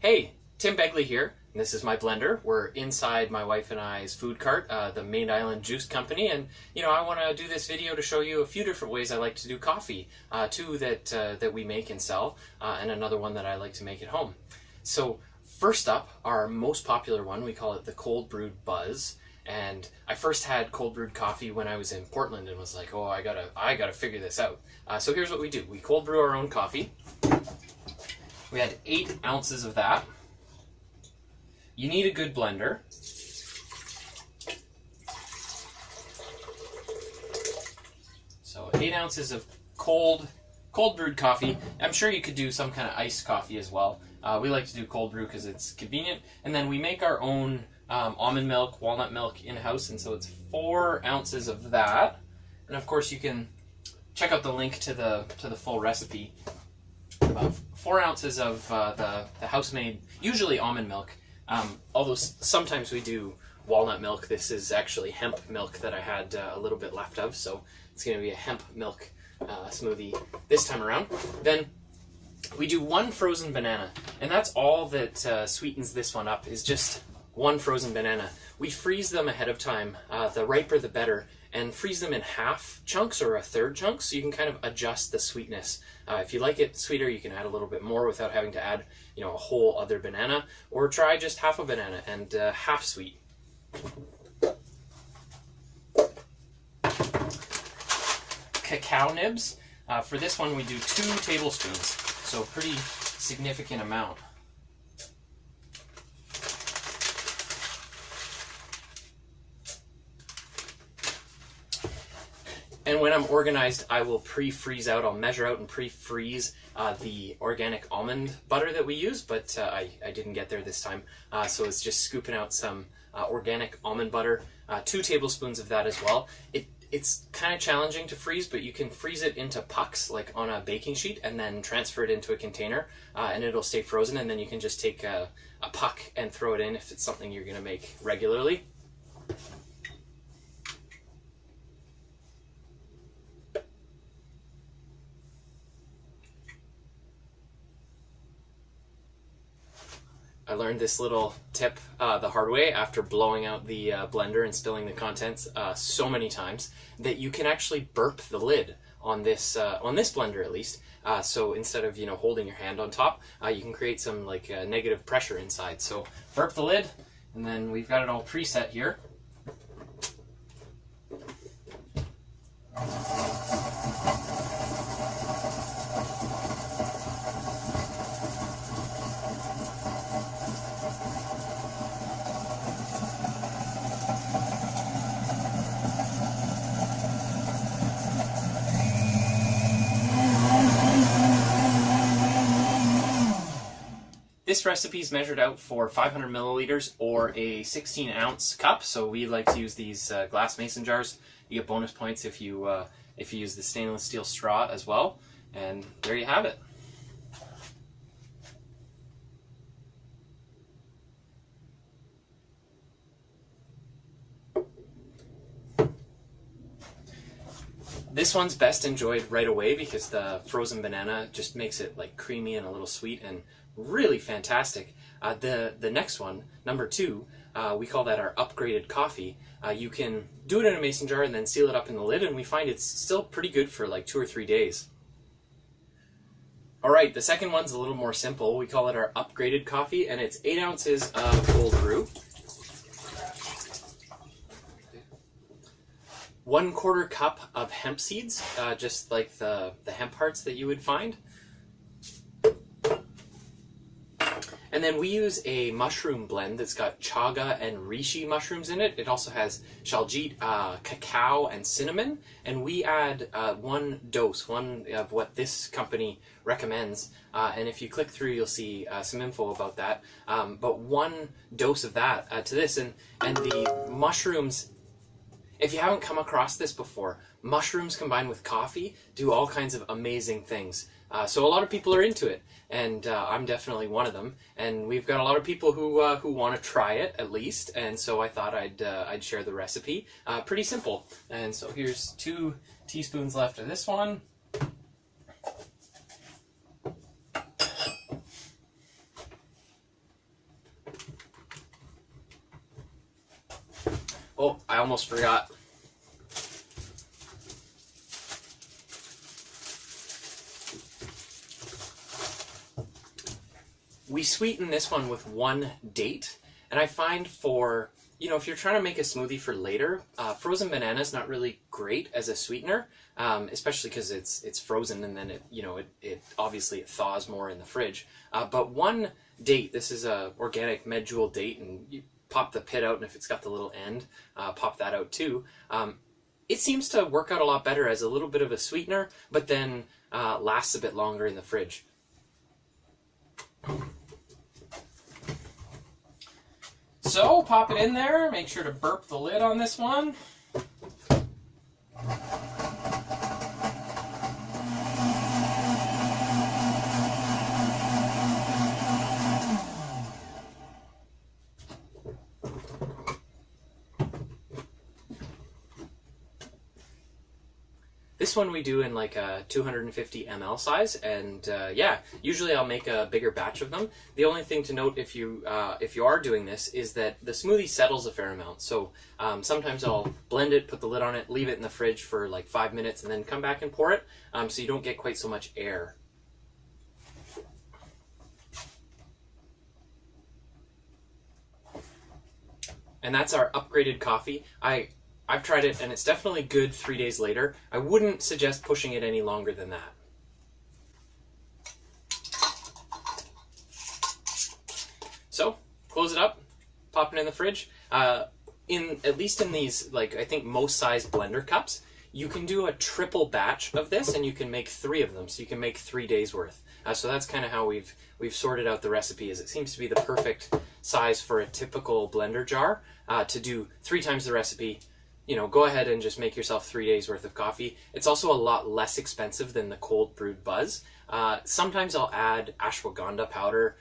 Hey, Tim Begley here. This is my blender. We're inside my wife and I's food cart, the Main Island Juice Company, and I want to do this video to show you a few different ways I like to do coffee. Two that we make and sell, and another one that I like to make at home. So first up, our most popular one, we call it the Cold Brewed Buzz. And I first had cold brewed coffee when I was in Portland and was like, oh, I gotta figure this out. So here's what we do. We cold brew our own coffee. We had 8 ounces of that. You need a good blender. So 8 ounces of cold brewed coffee. I'm sure you could do some kind of iced coffee as well. We like to do cold brew because it's convenient. And then we make our own almond milk, walnut milk in-house, and so it's 4 ounces of that. And of course you can check out the link to the full recipe. 4 ounces of the house-made, usually almond milk, although sometimes we do walnut milk. This is actually hemp milk that I had a little bit left of, so it's going to be a hemp milk smoothie this time around. Then we do 1 frozen banana, and that's all that sweetens this one up, is just 1 frozen banana. We freeze them ahead of time, the riper the better, and freeze them in half chunks or a third chunks, so you can kind of adjust the sweetness. If you like it sweeter, you can add a little bit more without having to add, a whole other banana, or try just half a banana and half sweet. Cacao nibs. For this one, we do 2 tablespoons, so a pretty significant amount. And when I'm organized, I will pre-freeze out. I'll measure out and pre-freeze the organic almond butter that we use, but I didn't get there this time. So it's just scooping out some organic almond butter, 2 tablespoons of that as well. It's kind of challenging to freeze, but you can freeze it into pucks, like on a baking sheet, and then transfer it into a container, and it'll stay frozen, and then you can just take a puck and throw it in if it's something you're going to make regularly. I learned this little tip the hard way after blowing out the blender and spilling the contents so many times, that you can actually burp the lid on this blender at least. So instead of holding your hand on top, you can create some negative pressure inside. So burp the lid, and then we've got it all preset here. This recipe is measured out for 500 milliliters or a 16-ounce cup, so we like to use these glass mason jars. You get bonus points if you use the stainless steel straw as well. And there you have it. This one's best enjoyed right away because the frozen banana just makes it creamy and a little sweet and really fantastic. The next one, number 2, we call that our upgraded coffee. You can do it in a mason jar and then seal it up in the lid, and we find it's still pretty good for 2 or 3 days. Alright, the second one's a little more simple. We call it our upgraded coffee, and it's 8 ounces of cold brew, 1/4 cup of hemp seeds, just like the hemp hearts that you would find. And then we use a mushroom blend that's got chaga and reishi mushrooms in it. It also has shaljit, cacao, and cinnamon. And we add 1 dose, one of what this company recommends. And if you click through, you'll see some info about that. But 1 dose of that to this. And the mushrooms, if you haven't come across this before, mushrooms combined with coffee do all kinds of amazing things. So a lot of people are into it, and I'm definitely one of them. And we've got a lot of people who want to try it at least, and so I thought I'd share the recipe. Pretty simple. And so here's 2 teaspoons left of this one. almost forgot. We sweeten this one with 1 date, and I find for, you know, if you're trying to make a smoothie for later, frozen banana is not really great as a sweetener, especially because it's frozen and then it obviously it thaws more in the fridge. But 1 date, this is a organic medjool date, and you pop the pit out, and if it's got the little end, pop that out too. It seems to work out a lot better as a little bit of a sweetener, but then lasts a bit longer in the fridge. So pop it in there, make sure to burp the lid on this one. This one we do in like a 250 ml size, and yeah, usually I'll make a bigger batch of them. The only thing to note if you are doing this is that the smoothie settles a fair amount. So sometimes I'll blend it, put the lid on it, leave it in the fridge for like 5 minutes, and then come back and pour it, so you don't get quite so much air. And that's our upgraded coffee. I've tried it, and it's definitely good 3 days later. I wouldn't suggest pushing it any longer than that. So, close it up, pop it in the fridge. At least in these, like, I think most size blender cups, you can do a triple batch of this, and you can make 3 of them, so you can make 3 days worth. So that's kind of how we've sorted out the recipe. Is it seems to be the perfect size for a typical blender jar to do 3 times the recipe. You know, go ahead and just make yourself 3 days worth of coffee. It's also a lot less expensive than the cold brewed buzz. Sometimes I'll add ashwagandha powder.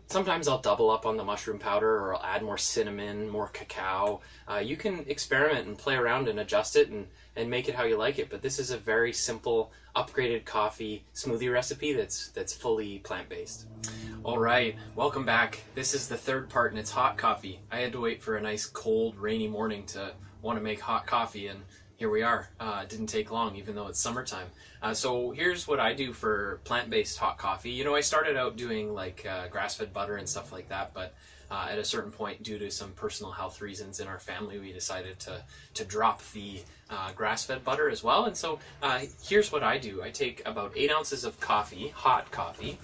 Sometimes I'll double up on the mushroom powder, or I'll add more cinnamon, more cacao. You can experiment and play around and adjust it and make it how you like it. But this is a very simple upgraded coffee smoothie recipe that's fully plant-based. All right, welcome back. This is the 3rd part, and it's hot coffee. I had to wait for a nice cold, rainy morning to want to make hot coffee, and here we are. It didn't take long, even though it's summertime. So here's what I do for plant-based hot coffee. You know, I started out doing like grass-fed butter and stuff like that, but at a certain point, due to some personal health reasons in our family, we decided to drop the grass-fed butter as well. And so here's what I do. I take about 8 ounces of coffee, hot coffee,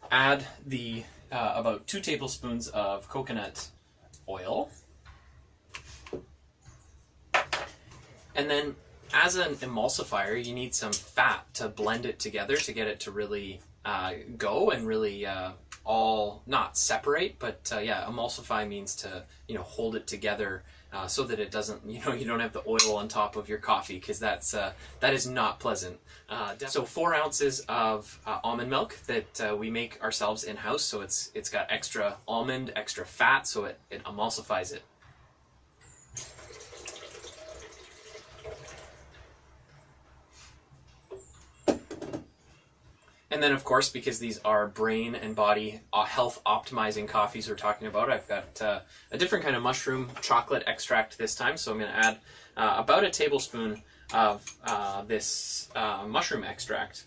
add the about 2 tablespoons of coconut oil, and then as an emulsifier you need some fat to blend it together to get it to really go and really all not separate, but yeah, emulsify means to, you know, hold it together so that it doesn't, you know, you don't have the oil on top of your coffee, because that is not pleasant. So 4 ounces of almond milk that we make ourselves in-house, so it's got extra almond, extra fat, so it emulsifies it. And then, of course, because these are brain and body health optimizing coffees we're talking about, I've got a different kind of mushroom chocolate extract this time. So I'm going to add about a tablespoon of this mushroom extract.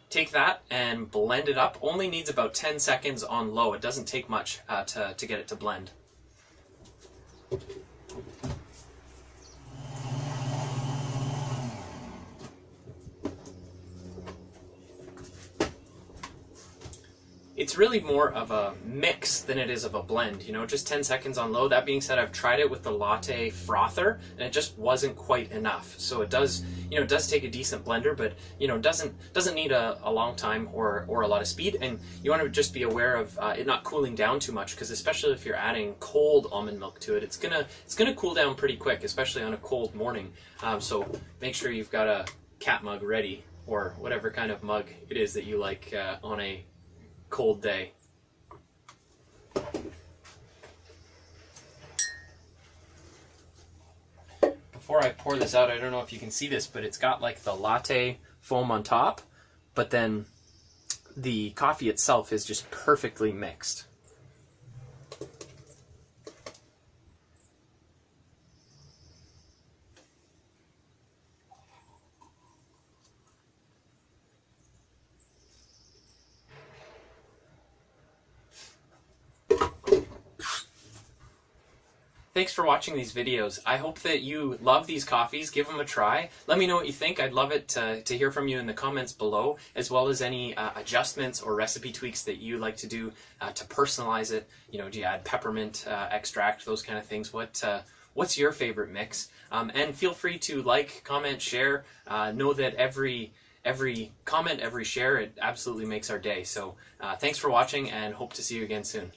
Take that and blend it up. Only needs about 10 seconds on low. It doesn't take much to get it to blend. It's really more of a mix than it is of a blend, you know, just 10 seconds on low. That being said, I've tried it with the latte frother and it just wasn't quite enough. So it does, you know, it does take a decent blender, but, you know, doesn't need a long time or a lot of speed. And you want to just be aware of it not cooling down too much, because especially if you're adding cold almond milk to it, it's gonna cool down pretty quick, especially on a cold morning. So make sure you've got a cat mug ready, or whatever kind of mug it is that you like on a cold day. before I pour this out, I don't know if you can see this, but it's got like the latte foam on top, but then the coffee itself is just perfectly mixed. Thanks for watching these videos. I hope that you love these coffees. Give them a try. Let me know what you think. I'd love it to hear from you in the comments below, as well as any adjustments or recipe tweaks that you like to do to personalize it. You know, do you add peppermint extract, those kind of things? What's your favorite mix? And feel free to like, comment, share. Know that every comment, every share, it absolutely makes our day. So thanks for watching, and hope to see you again soon.